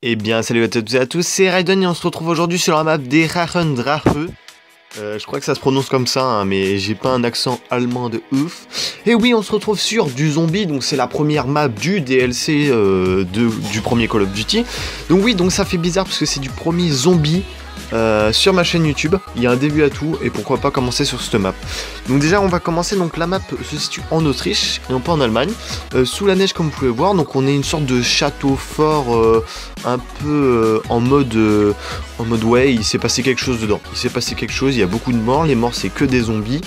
Eh bien, salut à toutes et à tous, c'est Raiden et on se retrouve aujourd'hui sur la map des Drachendrache. Je crois que ça se prononce comme ça, hein, mais j'ai pas un accent allemand de ouf. Et oui, on se retrouve sur du zombie, donc c'est la première map du DLC du premier Call of Duty. Donc oui, donc ça fait bizarre parce que c'est du premier zombie sur ma chaîne YouTube. Il y a un début à tout et pourquoi pas commencer sur cette map. Donc déjà on va commencer, donc la map se situe en Autriche et non pas en Allemagne, sous la neige comme vous pouvez voir. Donc on est une sorte de château fort un peu en mode ouais, il s'est passé quelque chose dedans. Il s'est passé quelque chose, il y a beaucoup de morts, les morts c'est que des zombies.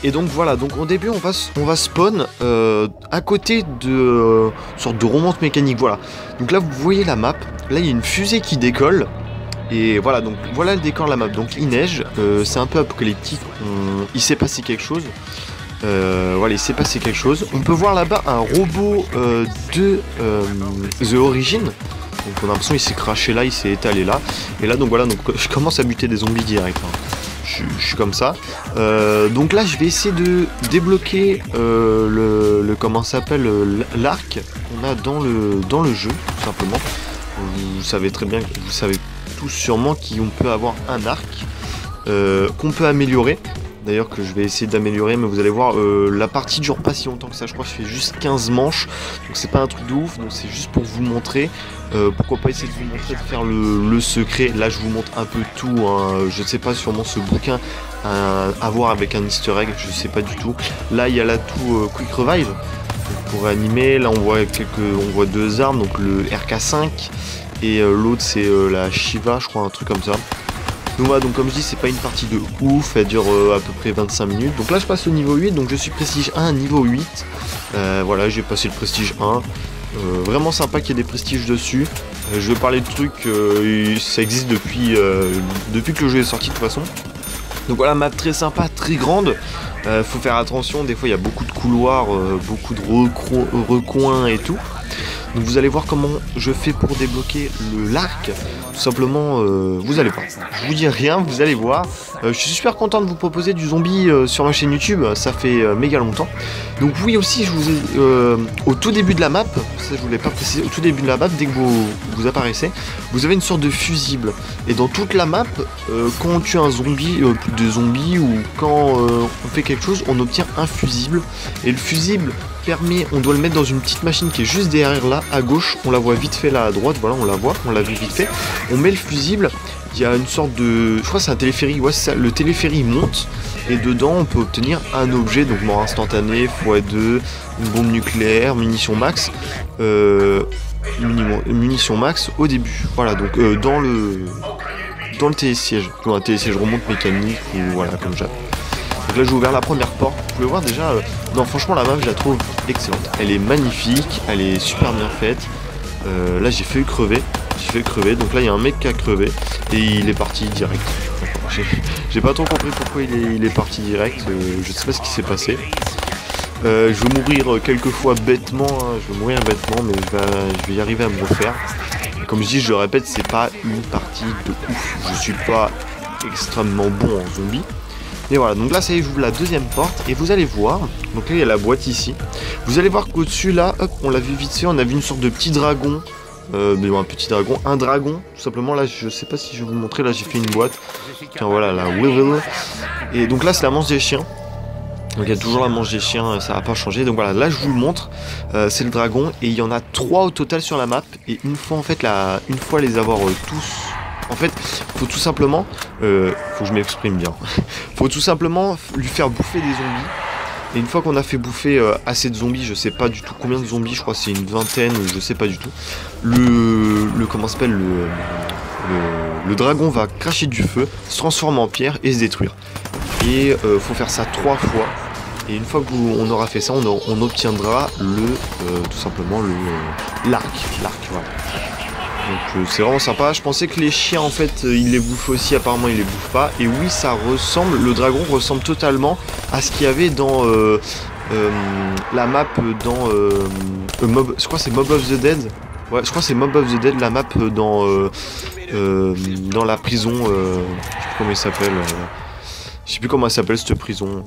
Et donc voilà, donc au début on va spawn à côté de sorte de remonte mécanique, voilà. Donc là vous voyez la map, là il y a une fusée qui décolle. Et voilà, donc voilà le décor de la map, donc il neige, c'est un peu apocalyptique, il s'est passé quelque chose. Voilà, il s'est passé quelque chose. On peut voir là-bas un robot de The Origin. Donc on a l'impression qu'il s'est craché là, il s'est étalé là. Et là donc voilà, donc je commence à buter des zombies direct, hein. Je suis comme ça. Donc là je vais essayer de débloquer le comment ça s'appelle, l'arc qu'on a dans le jeu, tout simplement. Vous savez très bien, vous savez tous sûrement qu'on peut avoir un arc qu'on peut améliorer. D'ailleurs que je vais essayer d'améliorer, mais vous allez voir, la partie dure pas si longtemps que ça, je crois que je fais juste 15 manches, donc c'est pas un truc de ouf, donc c'est juste pour vous montrer, pourquoi pas essayer de vous montrer, de faire le secret. Là je vous montre un peu tout, hein. Je sais pas, sûrement ce bouquin à voir avec un easter egg, je sais pas du tout. Là il y a l'atout Quick Revive, donc pour réanimer, là on voit deux armes, donc le RK5, et l'autre c'est la Shiva, je crois, un truc comme ça. Donc voilà, donc comme je dis, c'est pas une partie de ouf, elle dure à peu près 25 minutes. Donc là je passe au niveau 8, donc je suis prestige 1 niveau 8. Voilà, j'ai passé le prestige 1. Vraiment sympa qu'il y ait des prestiges dessus. Je vais parler de trucs, ça existe depuis que le jeu est sorti de toute façon. Donc voilà, map très sympa, très grande. Faut faire attention, des fois il y a beaucoup de couloirs, beaucoup de recoins et tout. Donc vous allez voir comment je fais pour débloquer l'arc. Tout simplement, vous allez voir. Je vous dis rien, vous allez voir. Je suis super content de vous proposer du zombie sur ma chaîne YouTube. Ça fait méga longtemps. Donc oui aussi, je vous ai au tout début de la map, ça je voulais pas préciser, au tout début de la map, dès que vous apparaissez, vous avez une sorte de fusible. Et dans toute la map, quand on tue un zombie, plus de zombies, ou quand on fait quelque chose, on obtient un fusible. Et le fusible permet, on doit le mettre dans une petite machine qui est juste derrière là, à gauche. On la voit vite fait là à droite, voilà, on la voit, on l'a vu vite fait. On met le fusible, il y a une sorte de, je crois que c'est un téléphérique, ouais c'est ça, le téléphérique monte, et dedans on peut obtenir un objet, donc mort instantanée, x2, une bombe nucléaire, munitions max, munitions max au début, voilà, donc dans le télésiège, un télésiège remonte mécanique, ou voilà, comme j'appelle. Donc là j'ai ouvert la première porte, vous pouvez voir déjà, non franchement la map je la trouve excellente, elle est magnifique, elle est super bien faite. Là j'ai fait crever, donc là il y a un mec qui a crevé et il est parti direct. J'ai pas trop compris pourquoi il est parti direct, je sais pas ce qui s'est passé. Je vais mourir quelques fois bêtement, hein, mais je vais y arriver à me refaire. Et comme je dis, je le répète, c'est pas une partie de ouf, je suis pas extrêmement bon en zombie. Et voilà, donc là ça y est, j'ouvre la deuxième porte et vous allez voir, donc là il y a la boîte ici, vous allez voir qu'au-dessus là, hop, on l'a vu vite fait, on a vu une sorte de petit dragon, un dragon, tout simplement. Là je sais pas si je vais vous montrer, là j'ai fait une boîte, tiens voilà, la Weevil, et donc là c'est la manche des chiens, donc il y a toujours la manche des chiens, ça va pas changer, donc voilà, là je vous le montre, c'est le dragon, et il y en a 3 au total sur la map, et une fois les avoir tous. En fait, faut tout simplement, faut que je m'exprime bien, faut tout simplement lui faire bouffer des zombies. Et une fois qu'on a fait bouffer assez de zombies, je sais pas du tout combien de zombies, je crois que c'est une vingtaine, je sais pas du tout. Comment s'appelle, le dragon va cracher du feu, se transformer en pierre et se détruire. Et faut faire ça 3 fois. Et une fois qu'on aura fait ça, on obtiendra tout simplement l'arc, voilà. Donc c'est vraiment sympa. Je pensais que les chiens en fait ils les bouffent aussi, apparemment ils les bouffent pas. Et oui, ça ressemble, le dragon ressemble totalement à ce qu'il y avait dans la map dans je crois que c'est Mob of the Dead. Ouais, je crois que c'est Mob of the Dead, la map dans la prison, je sais plus comment il s'appelle. Je sais plus comment elle s'appelle cette prison.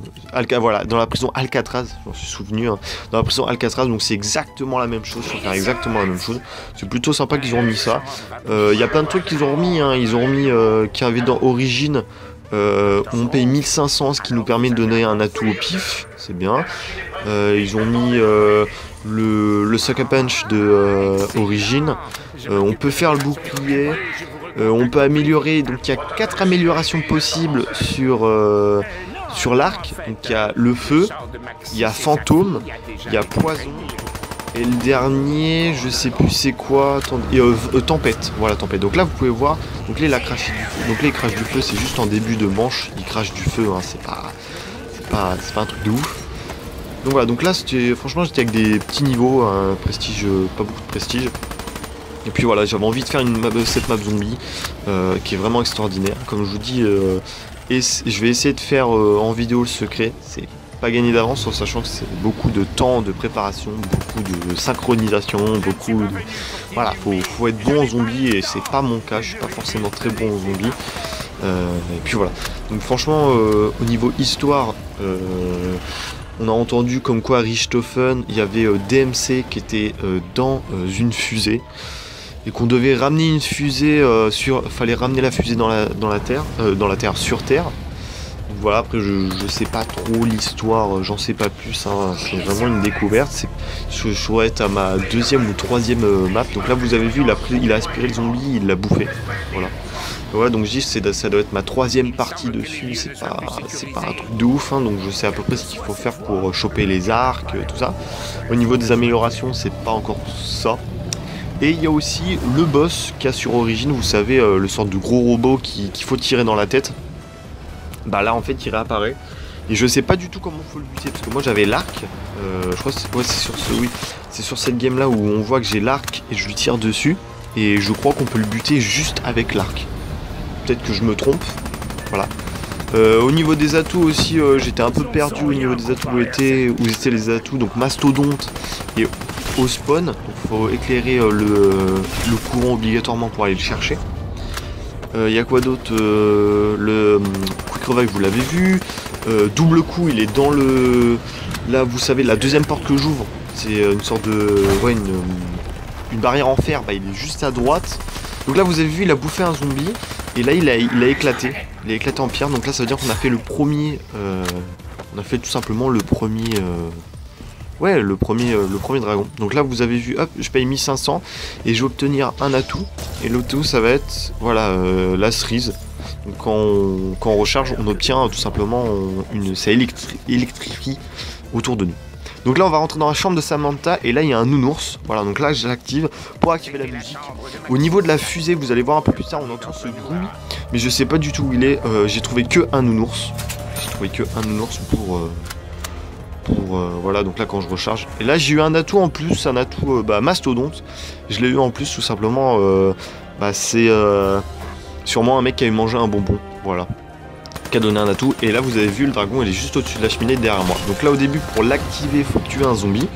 Voilà, dans la prison Alcatraz, je m'en suis souvenu. Hein. Dans la prison Alcatraz, donc c'est exactement la même chose. Faut faire exactement la même chose. C'est plutôt sympa qu'ils ont remis ça. Il y a plein de trucs qu'ils ont remis. Hein. Ils ont remis qui avaient dans Origin. On paye 1500, ce qui nous permet de donner un atout au pif. C'est bien. Ils ont mis le Sucker Punch de Origin. On peut faire le bouclier. On peut améliorer, donc il y a 4 améliorations possibles sur l'arc. Donc il y a le feu, il y a fantôme, il y a poison, et le dernier, je sais plus c'est quoi, tempête. Voilà, tempête. Donc là vous pouvez voir, donc là il a craché du feu. Donc là il crache du feu, c'est juste en début de manche, il crache du feu, hein, c'est pas un truc de ouf. Donc voilà, donc là franchement j'étais avec des petits niveaux, un prestige, pas beaucoup de prestige. Et puis voilà, j'avais envie de faire cette map zombie qui est vraiment extraordinaire. Comme je vous dis, et je vais essayer de faire en vidéo le secret. C'est pas gagné d'avance en sachant que c'est beaucoup de temps de préparation, beaucoup de synchronisation, beaucoup de... Voilà, faut être bon en zombie et c'est pas mon cas, je suis pas forcément très bon en zombie. Et puis voilà. Donc franchement, au niveau histoire... on a entendu comme quoi à Richthofen, il y avait DMC qui était dans une fusée et qu'on devait ramener une fusée fallait ramener la fusée dans la Terre, sur Terre. Donc voilà, après je sais pas trop l'histoire, j'en sais pas plus, hein, c'est vraiment une découverte. Je dois être à ma 2e ou 3e map. Donc là vous avez vu, il a aspiré le zombie, il l'a bouffé. Voilà. Ouais, donc je dis ça doit être ma 3e partie dessus, c'est pas un truc de ouf, hein, donc je sais à peu près ce qu'il faut faire pour choper les arcs, tout ça. Au niveau des améliorations, c'est pas encore ça. Et il y a aussi le boss qu'il y a sur Origin, vous savez, le sorte de gros robot qu'il faut tirer dans la tête. Bah là en fait il réapparaît. Et je sais pas du tout comment faut le buter, parce que moi j'avais l'arc, je crois que c'est sur cette game là où on voit que j'ai l'arc et je lui tire dessus. Et je crois qu'on peut le buter juste avec l'arc. Peut-être que je me trompe, voilà. Au niveau des atouts aussi, j'étais un peu perdu au niveau des atouts où étaient les atouts, donc mastodonte et au spawn. Donc faut éclairer le courant obligatoirement pour aller le chercher. Il y a quoi d'autre, le quick revive vous l'avez vu, double coup il est dans le... Là vous savez la 2e porte que j'ouvre, c'est une sorte de... Ouais, une barrière en fer, bah, il est juste à droite. Donc là vous avez vu il a bouffé un zombie. Et là il a éclaté. Il a éclaté en pierre. Donc là ça veut dire qu'on a fait le premier. On a fait tout simplement le premier. Ouais, le premier dragon. Donc là vous avez vu, hop, je paye 1500 et je vais obtenir un atout. Et l'atout ça va être, voilà, la cerise. Donc quand on recharge, on obtient tout simplement ça électrifie autour de nous. Donc là on va rentrer dans la chambre de Samantha et là il y a un nounours. Voilà, donc là je l'active pour activer la musique. Au niveau de la fusée, vous allez voir un peu plus tard, on entend ce bruit, mais je sais pas du tout où il est. J'ai trouvé que un nounours. J'ai trouvé que un nounours pour voilà, donc là quand je recharge. Et là j'ai eu un atout en plus, un atout mastodonte. Je l'ai eu en plus tout simplement. C'est sûrement un mec qui avait mangé un bonbon. Voilà. Qui a donné un atout. Et là vous avez vu le dragon, il est juste au-dessus de la cheminée derrière moi. Donc là au début pour l'activer il faut tuer un zombie.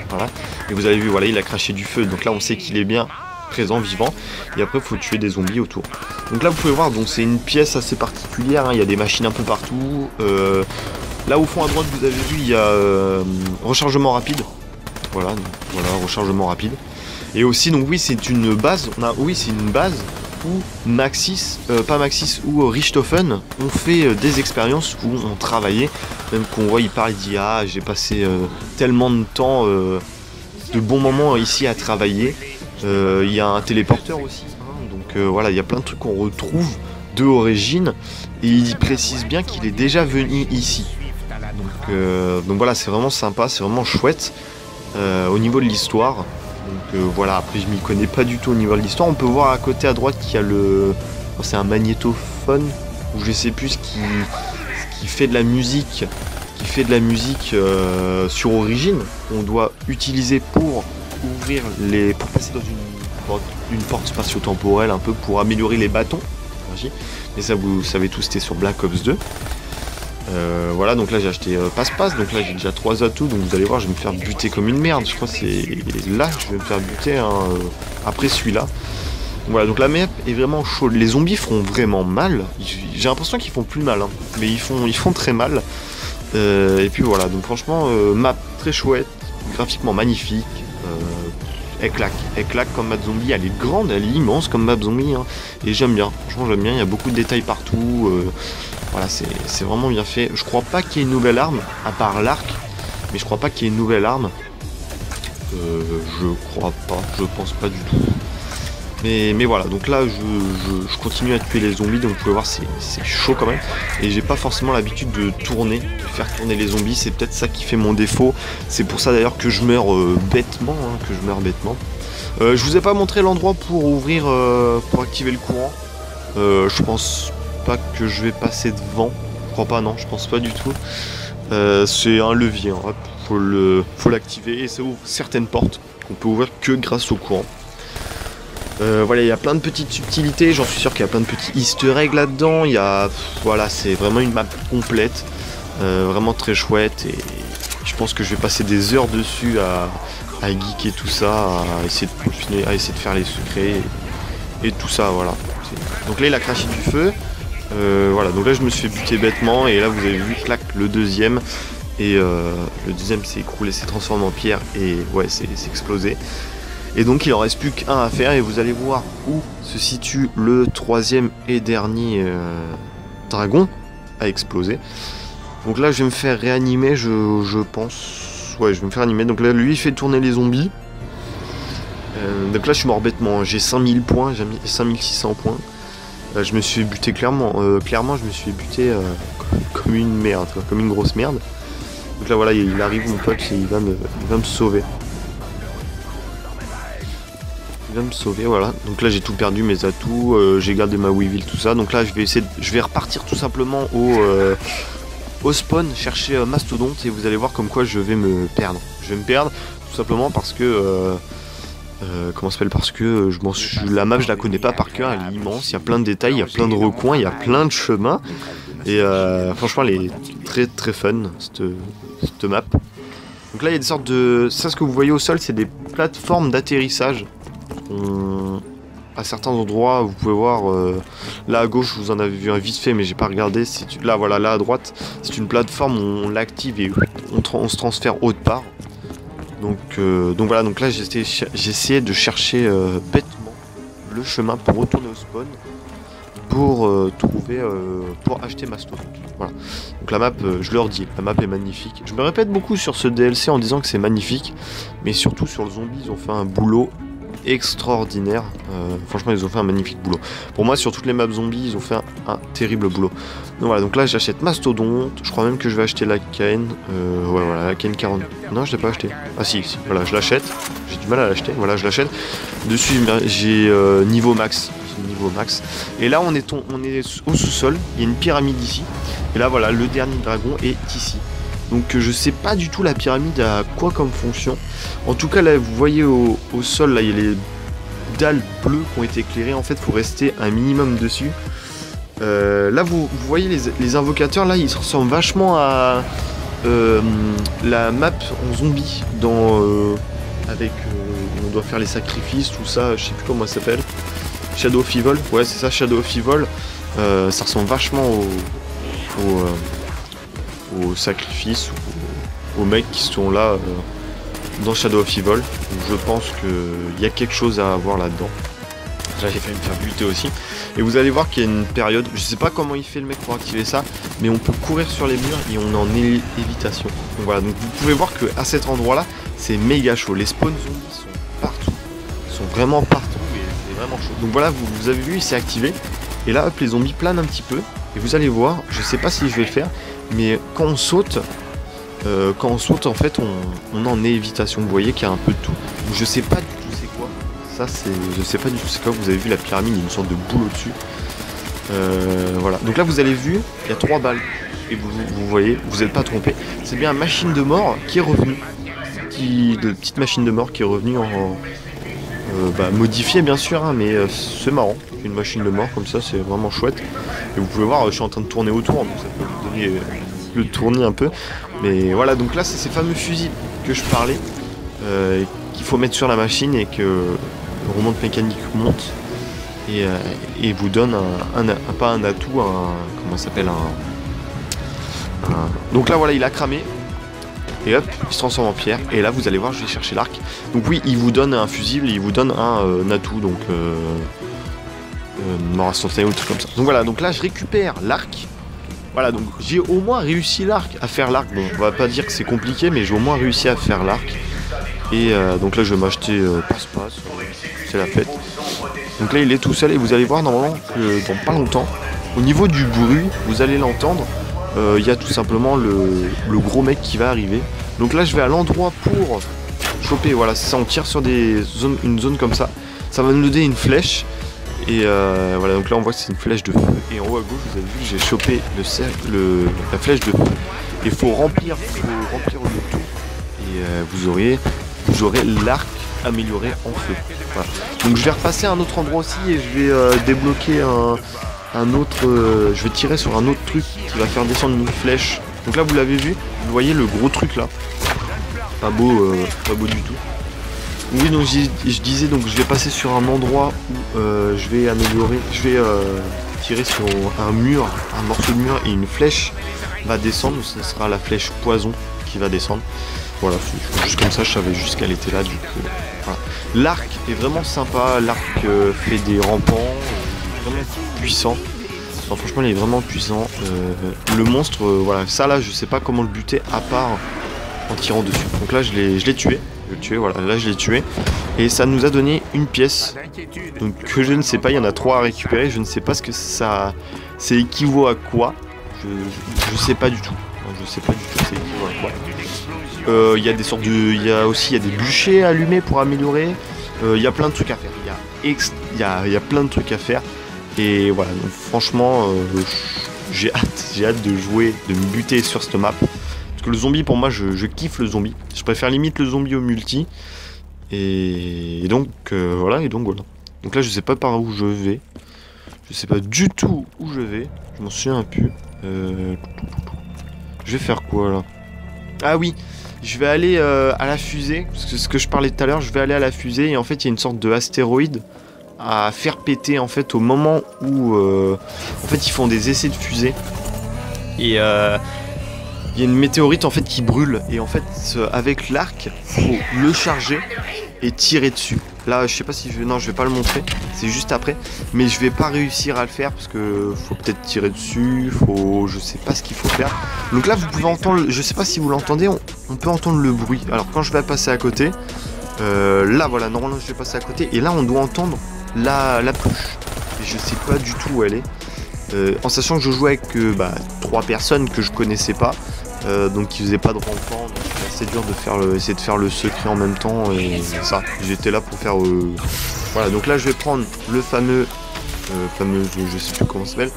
Voilà. Et vous avez vu, voilà, il a craché du feu. Donc là on sait qu'il est bien présent, vivant. Et après il faut tuer des zombies autour. Donc là vous pouvez voir, donc c'est une pièce assez particulière, hein. Il y a des machines un peu partout. Là au fond à droite vous avez vu il y a rechargement rapide. Voilà, rechargement rapide. Et aussi donc oui c'est une base. C'est une base où pas Maxis ou Richthofen ont fait des expériences où on travaillait. Même qu'on voit il parle, il dit ah j'ai passé tellement de temps, de bons moments ici à travailler. Il y a un téléporteur aussi, hein, donc voilà, il y a plein de trucs qu'on retrouve de Origin et il précise bien qu'il est déjà venu ici. Donc voilà, c'est vraiment sympa, c'est vraiment chouette au niveau de l'histoire. Donc voilà, après je m'y connais pas du tout au niveau de l'histoire. On peut voir à côté à droite qu'il y a c'est un magnétophone ou je sais plus ce qui fait de la musique, sur Origin. On doit utiliser pour passer dans une porte spatio-temporelle un peu pour améliorer les bâtons. Et ça vous savez tous, c'était sur Black Ops 2. Voilà, donc là j'ai acheté passe-passe, donc là j'ai déjà 3 atouts, donc vous allez voir je vais me faire buter comme une merde, je crois que c'est là que je vais me faire buter, hein, après celui-là. Voilà, donc la map est vraiment chaude. Les zombies font vraiment mal. J'ai l'impression qu'ils font plus mal, hein, mais ils font très mal. Et puis voilà, donc franchement, map très chouette, graphiquement magnifique. Elle claque comme map zombie. Elle est grande, elle est immense comme map zombie, hein, et j'aime bien. Franchement, j'aime bien. Il y a beaucoup de détails partout. Voilà, c'est vraiment bien fait. Je crois pas qu'il y ait une nouvelle arme, à part l'arc, mais je crois pas qu'il y ait une nouvelle arme. Je crois pas, je pense pas du tout. Mais voilà, donc là je continue à tuer les zombies, donc vous pouvez voir c'est chaud quand même. Et j'ai pas forcément l'habitude de faire tourner les zombies, c'est peut-être ça qui fait mon défaut. C'est pour ça d'ailleurs que je meurs bêtement, je vous ai pas montré l'endroit pour ouvrir, pour activer le courant. Je pense pas que je vais passer devant, je crois pas, non, je pense pas du tout. C'est un levier, hein. Faut l'activer et ça ouvre certaines portes qu'on peut ouvrir que grâce au courant. Voilà, il y a plein de petites subtilités, j'en suis sûr qu'il y a plein de petits easter eggs là-dedans. Voilà, c'est vraiment une map complète, vraiment très chouette, et je pense que je vais passer des heures dessus à geeker tout ça, à essayer de continuer, à essayer de faire les secrets et tout ça, voilà. Donc là il a craché du feu, voilà, donc là je me suis fait buter bêtement, et là vous avez vu, clac, le deuxième, et le deuxième s'est écroulé, s'est transformé en pierre, et ouais, c'est explosé. Et donc il en reste plus qu'un à faire, et vous allez voir où se situe le troisième et dernier dragon à exploser. Donc là je vais me faire réanimer, je pense. Ouais, je vais me faire animer. Donc là lui il fait tourner les zombies. Donc là je suis mort bêtement, j'ai 5000 points, j'ai mis 5600 points. Je me suis buté clairement je me suis buté comme une merde, comme une grosse merde. Donc là voilà, il arrive mon pote et il va me sauver. Me sauver, voilà. Donc là j'ai tout perdu, mes atouts, j'ai gardé ma Weevil, tout ça. Donc là je vais repartir tout simplement au spawn, chercher Mastodonte, et vous allez voir comme quoi je vais me perdre. Je vais me perdre tout simplement parce que comment ça s'appelle, parce que la map je la connais pas par cœur, elle est immense, il y a plein de détails, il y a plein de recoins, il y a plein de chemins, et franchement elle est très très fun cette map. Donc là il y a des sortes de... Ça, ce que vous voyez au sol, c'est des plateformes d'atterrissage. À certains endroits, vous pouvez voir là à gauche, vous en avez vu un vite fait, mais j'ai pas regardé. Là, voilà, là à droite, c'est une plateforme où on l'active et on se transfère autre part. Donc voilà, donc là j'ai essayé de chercher bêtement le chemin pour retourner au spawn, pour pour acheter Mastodonte. Voilà. Donc la map, je leur dis, la map est magnifique. Je me répète beaucoup sur ce DLC en disant que c'est magnifique, mais surtout sur le zombie, ils ont fait un boulot extraordinaire. Franchement ils ont fait un magnifique boulot. Pour moi sur toutes les maps zombies ils ont fait un terrible boulot. Donc voilà, donc là j'achète Mastodonte. Je crois même que je vais acheter la KN. Ouais voilà, la KN 40. Non, je l'ai pas acheté. Ah si, voilà, je l'achète. J'ai du mal à l'acheter. Voilà, je l'achète. Dessus j'ai niveau max. Niveau max. Et là on est au sous-sol. Il y a une pyramide ici. Et là voilà, le dernier dragon est ici. Donc je sais pas du tout la pyramide a quoi comme fonction. En tout cas là vous voyez au sol, là il y a les dalles bleues qui ont été éclairées. En fait il faut rester un minimum dessus. Là vous voyez les invocateurs, là ils ressemblent vachement à la map en zombie avec on doit faire les sacrifices, tout ça, je sais plus comment ça s'appelle. Shadow of Evil, ouais c'est ça, Shadow of Evil. Ça ressemble vachement aux sacrifices, aux mecs qui sont là dans Shadow of Evil. Donc je pense qu'il y a quelque chose à avoir là-dedans. Là j'ai failli me faire buter aussi. Et vous allez voir qu'il y a une période, je sais pas comment il fait le mec pour activer ça, mais on peut courir sur les murs et on est en évitation. Donc voilà, donc vous pouvez voir qu'à cet endroit là, c'est méga chaud. Les spawns zombies sont partout. Ils sont vraiment partout et c'est vraiment chaud. Donc voilà, vous avez vu, il s'est activé. Et là hop, les zombies planent un petit peu. Et vous allez voir, je sais pas si je vais le faire, mais quand on saute en fait on est en évitation. Vous voyez qu'il y a un peu de tout. Donc, je sais pas du tout c'est quoi. Ça c'est, je sais pas du tout c'est quoi. Vous avez vu la pyramide, il y a une sorte de boule au-dessus. Voilà. Donc là vous avez vu, il y a 3 balles. Et vous voyez, vous n'êtes pas trompé. C'est bien une machine de mort qui est revenue. De petite machine de mort qui est revenue en modifiée bien sûr, hein, mais c'est marrant. Une machine de mort comme ça, c'est vraiment chouette. Et vous pouvez voir, je suis en train de tourner autour, donc ça peut vous donner le tournis un peu. Mais voilà, donc là c'est ces fameux fusils que je parlais, qu'il faut mettre sur la machine et que le remonte mécanique monte. et vous donne pas un atout, comment ça s'appelle, donc là voilà, il a cramé. Et hop, il se transforme en pierre. Et là, vous allez voir, je vais chercher l'arc. Donc oui, il vous donne un fusible, il vous donne un atout, donc mort instantanée ou tout comme ça. Donc voilà, donc là, je récupère l'arc. Voilà, donc j'ai au moins réussi à faire l'arc. Bon, on va pas dire que c'est compliqué, mais j'ai au moins réussi à faire l'arc. Et donc là, je vais m'acheter passe-passe. C'est la fête. Donc là, il est tout seul et vous allez voir normalement que dans pas longtemps, au niveau du bruit, vous allez l'entendre. Il y a tout simplement le gros mec qui va arriver. Donc là je vais à l'endroit pour choper, voilà, ça, on tire sur une zone comme ça. Ça va nous donner une flèche. Et voilà, donc là on voit que c'est une flèche de feu. Et en haut à gauche, vous avez vu que j'ai chopé la flèche de feu. Et il faut remplir le tout. Et vous aurez l'arc amélioré en feu. Voilà. Donc je vais repasser à un autre endroit aussi et je vais débloquer un autre, je vais tirer sur un autre truc qui va faire descendre une flèche. Donc là vous l'avez vu, vous voyez le gros truc là, pas beau du tout. Oui, donc je disais, donc je vais passer sur un endroit où je vais tirer sur un morceau de mur et une flèche va descendre. Ce sera la flèche poison qui va descendre. Voilà, juste comme ça, je savais juste qu'elle était là du coup. Voilà. L'arc est vraiment sympa, l'arc fait des rampants. Vraiment puissant. Non, franchement il est vraiment puissant. Le monstre, voilà, ça là je sais pas comment le buter à part en tirant dessus. Donc là je l'ai tué. Voilà, là je l'ai tué. Et ça nous a donné une pièce. Donc que je ne sais pas, il y en a 3 à récupérer. Je ne sais pas ce que ça. C'est équivaut à quoi. Je sais pas du tout. Je sais pas du tout c'est équivaut à quoi. Il y a des sortes de. Il y a des bûchers à allumer pour améliorer. Il y a plein de trucs à faire. Il y a plein de trucs à faire. Et voilà, donc franchement, j'ai hâte de jouer, de me buter sur cette map. Parce que le zombie, pour moi, je kiffe le zombie. Je préfère limite le zombie au multi. Et donc, voilà, Donc là, je sais pas par où je vais. Je sais pas du tout où je vais. Je m'en souviens plus. Je vais faire quoi, là? Ah oui, je vais aller à la fusée. Parce que c'est ce que je parlais tout à l'heure, je vais aller à la fusée. Et en fait, il y a une sorte de astéroïde à faire péter en fait au moment où en fait ils font des essais de fusée et il y a une météorite en fait qui brûle et en fait avec l'arc faut le charger et tirer dessus. Là je sais pas si non je vais pas le montrer, c'est juste après, mais je vais pas réussir à le faire parce que faut peut-être tirer dessus, je sais pas ce qu'il faut faire. Donc là vous pouvez entendre, je sais pas si vous l'entendez, on peut entendre le bruit. Alors quand je vais passer à côté, là voilà, normalement je vais passer à côté et là on doit entendre la pluche. Et je sais pas du tout où elle est. En sachant que je jouais avec 3 personnes que je connaissais pas, donc qui faisaient pas de rampant, donc c'est assez dur de essayer de faire le secret en même temps et ça. J'étais là pour faire voilà, donc là je vais prendre le fameux je sais plus comment ça s'appelle,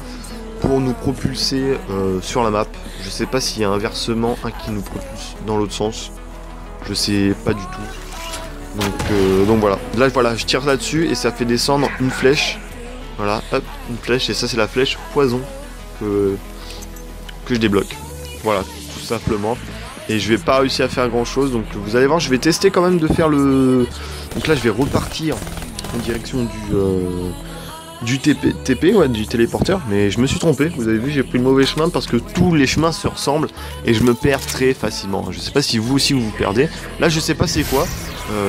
pour nous propulser sur la map. Je sais pas s'il y a inversement un qui nous propulse dans l'autre sens. Je sais pas du tout. Donc voilà, je tire là-dessus et ça fait descendre une flèche. Voilà, hop, une flèche et ça c'est la flèche poison que je débloque. Voilà, tout simplement. Et je vais pas réussir à faire grand chose, donc vous allez voir, je vais tester quand même de faire le. Donc là je vais repartir en direction du TP, ouais, du téléporteur, mais je me suis trompé, vous avez vu, j'ai pris le mauvais chemin parce que tous les chemins se ressemblent et je me perds très facilement. Je sais pas si vous aussi vous vous perdez. Là je sais pas c'est quoi.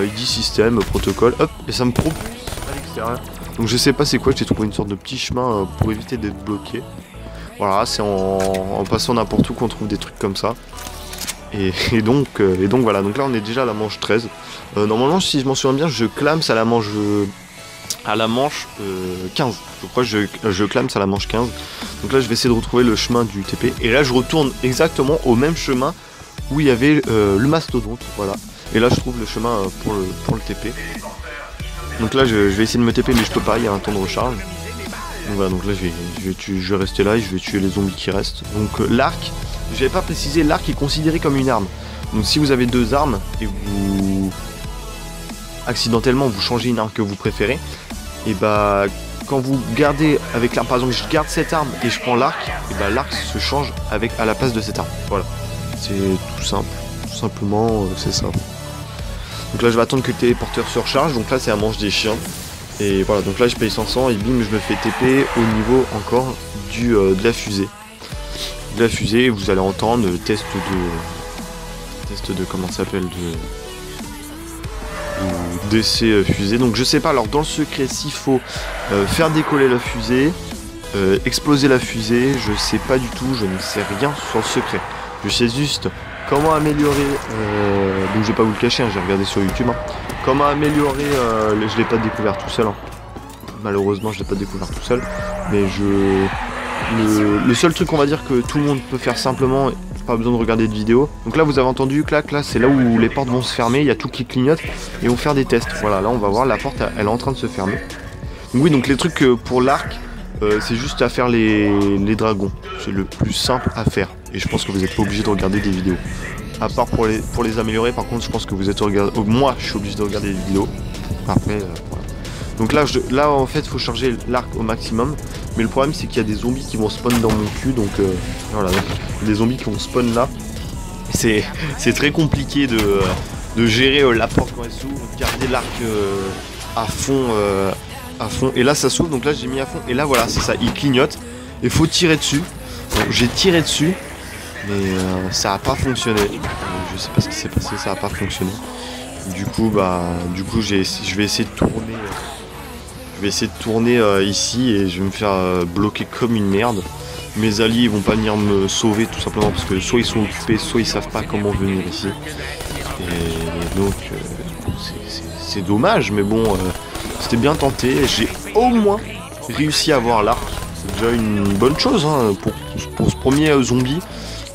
Il dit système, protocole, hop, et ça me propulse à l'extérieur. Donc je sais pas c'est quoi, j'ai trouvé une sorte de petit chemin pour éviter d'être bloqué. Voilà, c'est en passant n'importe où qu'on trouve des trucs comme ça. Et donc voilà, donc là on est déjà à la manche 13. Normalement si je m'en souviens bien, je clame à la manche 15. Je crois que je clame à la manche 15. Donc là je vais essayer de retrouver le chemin du TP. Et là je retourne exactement au même chemin où il y avait le mastodonte, voilà. Et là je trouve le chemin pour le TP. Donc là je vais essayer de me TP mais je peux pas, il y a un temps de recharge. Donc voilà, donc là je vais rester là et je vais tuer les zombies qui restent. Donc l'arc, je n'avais pas précisé, l'arc est considéré comme une arme. Donc si vous avez 2 armes et vous accidentellement vous changez une arme que vous préférez, et bah quand vous gardez avec l'arme, par exemple je garde cette arme et je prends l'arc, et bah l'arc se change à la place de cette arme. Voilà, c'est tout simple, tout simplement c'est simple. Donc là je vais attendre que le téléporteur se recharge, donc là c'est la manche des chiens. Et voilà, donc là je paye 500 et bim, je me fais TP au niveau encore de la fusée. De la fusée, vous allez entendre le test de comment ça s'appelle, d'essai fusée. Donc je sais pas, alors dans le secret, s'il faut faire décoller la fusée, exploser la fusée, je sais pas du tout, je ne sais rien sur le secret. Je sais juste comment améliorer, donc je vais pas vous le cacher, hein, j'ai regardé sur YouTube, hein, comment améliorer, je l'ai pas découvert tout seul, hein. Malheureusement je l'ai pas découvert tout seul, mais le seul truc on va dire que tout le monde peut faire simplement, pas besoin de regarder de vidéo. Donc là vous avez entendu, clac, là c'est là où les portes vont se fermer, il y a tout qui clignote et on va faire des tests. Voilà, là on va voir, la porte elle est en train de se fermer. Donc oui, donc les trucs pour l'arc, c'est juste à faire les dragons, c'est le plus simple à faire. Et je pense que vous n'êtes pas obligé de regarder des vidéos. À part pour les améliorer, par contre je pense que vous êtes obligé, moi je suis obligé de regarder des vidéos. Après, voilà. Donc là en fait il faut charger l'arc au maximum. Mais le problème c'est qu'il y a des zombies qui vont spawn dans mon cul, donc voilà, donc, des zombies qui vont spawn là. C'est très compliqué de gérer la porte quand elle s'ouvre, garder l'arc à fond, et là ça s'ouvre, donc là j'ai mis à fond, et là voilà, c'est ça, il clignote, et faut tirer dessus. Donc j'ai tiré dessus, mais ça a pas fonctionné, je sais pas ce qui s'est passé, ça a pas fonctionné. Du coup je vais essayer de tourner. Je vais essayer de tourner ici et je vais me faire bloquer comme une merde. Mes alliés vont pas venir me sauver tout simplement parce que soit ils sont occupés, soit ils savent pas comment venir ici. Et donc c'est dommage, mais bon, c'était bien tenté. J'ai au moins réussi à avoir l'arc. C'est déjà une bonne chose hein, pour ce premier zombie.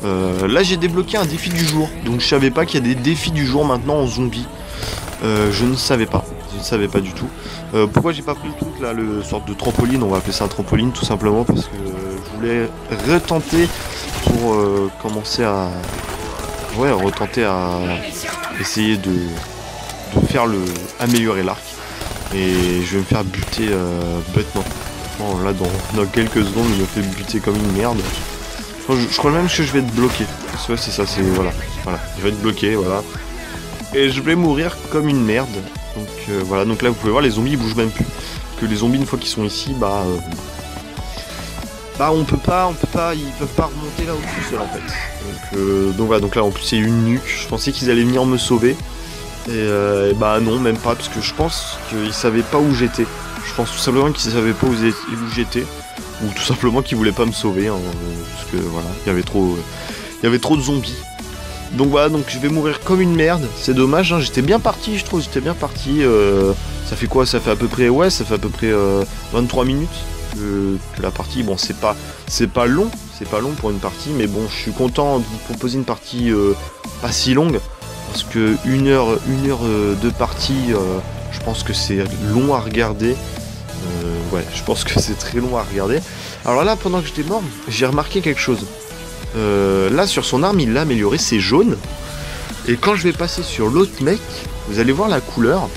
Là j'ai débloqué un défi du jour. Donc je savais pas qu'il y a des défis du jour maintenant en zombie. Je ne savais pas. Je ne savais pas du tout. Pourquoi j'ai pas pris le truc là, le sorte de trampoline, on va appeler ça un trampoline tout simplement parce que je voulais retenter pour commencer à retenter à essayer de faire améliorer l'arc et je vais me faire buter bêtement. Bon, là dans quelques secondes il me fait buter comme une merde. Je crois même que je vais être bloqué. Ouais, c'est ça, voilà, je vais être bloqué, voilà. Et je vais mourir comme une merde. Donc voilà, donc là vous pouvez voir les zombies ils bougent même plus. Parce que les zombies une fois qu'ils sont ici, on peut pas, ils peuvent pas remonter là au-dessus seul en fait. Donc voilà, donc là en plus c'est une nuque. Je pensais qu'ils allaient venir me sauver. Et non, même pas, parce que je pense qu'ils savaient pas où j'étais. Je pense tout simplement qu'ils savaient pas où j'étais. Ou tout simplement qu'ils voulaient pas me sauver. Hein, parce que voilà, il y avait trop de zombies. Donc voilà, donc je vais mourir comme une merde, c'est dommage, hein, j'étais bien parti, je trouve, ça fait quoi, ça fait à peu près 23 minutes que la partie, bon c'est pas long pour une partie, mais bon je suis content de vous proposer une partie pas si longue, parce que une heure de partie, je pense que c'est long à regarder, je pense que c'est très long à regarder. Alors là, pendant que j'étais mort, j'ai remarqué quelque chose. Là sur son arme il l'a amélioré, c'est jaune. Et quand je vais passer sur l'autre mec, vous allez voir la couleur.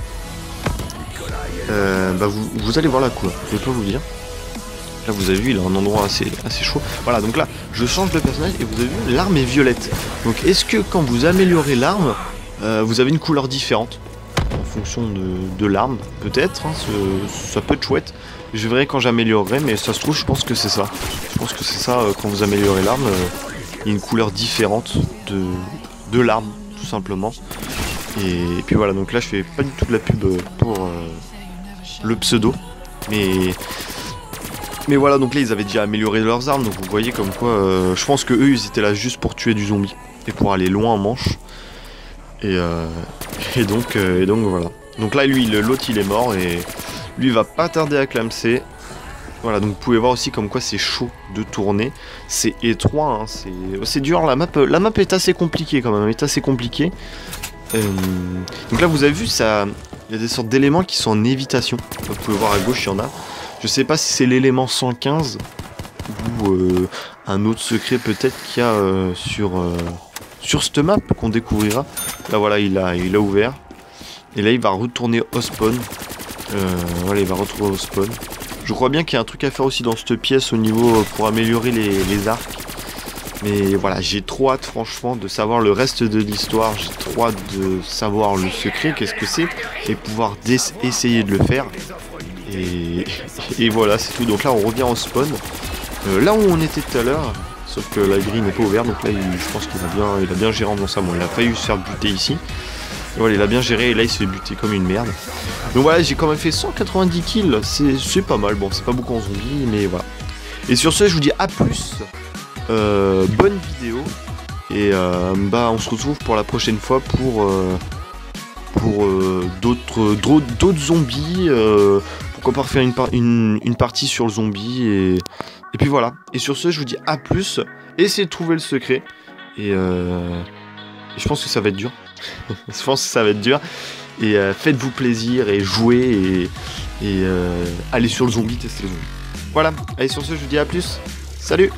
Vous allez voir la couleur, je vais pas vous dire. Là vous avez vu, il a un endroit assez chaud. Voilà, donc là je change de personnage et vous avez vu, l'arme est violette. Donc est-ce que quand vous améliorez l'arme, vous avez une couleur différente en fonction de l'arme? Peut-être, hein, ça peut être chouette. Je verrai quand j'améliorerai, mais ça se trouve, je pense que c'est ça. Je pense que c'est ça, quand vous améliorez l'arme, il y a une couleur différente de l'arme, tout simplement. Et puis voilà, donc là je fais pas du tout de la pub pour le pseudo. Mais voilà, donc là ils avaient déjà amélioré leurs armes, donc vous voyez comme quoi, je pense que eux ils étaient là juste pour tuer du zombie. Et pour aller loin en manche. Et donc voilà. Donc là lui, l'autre il est mort et... lui va pas tarder à clamser. Voilà, donc vous pouvez voir aussi comme quoi c'est chaud de tourner. C'est étroit, hein, c'est dur. La map est assez compliquée quand même, donc là vous avez vu, ça, il y a des sortes d'éléments qui sont en évitation. Vous pouvez voir à gauche, il y en a. Je sais pas si c'est l'élément 115 ou un autre secret peut-être qu'il y a sur cette map qu'on découvrira. Là voilà, il a ouvert. Et là il va retourner au spawn. Voilà, il va retrouver au spawn. Je crois bien qu'il y a un truc à faire aussi dans cette pièce au niveau pour améliorer les arcs. Mais voilà, j'ai trop hâte franchement de savoir le reste de l'histoire. J'ai trop hâte de savoir le secret, qu'est-ce que c'est, et pouvoir essayer de le faire. Et voilà, c'est tout. Donc là, on revient en spawn. Là où on était tout à l'heure, sauf que la grille n'est pas ouverte, donc là, je pense qu'il a bien géré en faisant ça. Bon, il a failli se faire buter ici. Et voilà, il a bien géré, et là, il se fait buter comme une merde. Donc voilà, j'ai quand même fait 190 kills, c'est pas mal. Bon, c'est pas beaucoup en zombie, mais voilà. Et sur ce, je vous dis à plus. Bonne vidéo. Et on se retrouve pour la prochaine fois pour d'autres zombies. Pourquoi pas refaire une partie sur le zombie. Et puis voilà. Et sur ce, je vous dis à plus. Essayez de trouver le secret. Et je pense que ça va être dur. Je pense que ça va être dur. Et faites-vous plaisir et jouez. Et allez sur le zombie, testez le zombie. Voilà. Allez, sur ce, je vous dis à plus. Salut!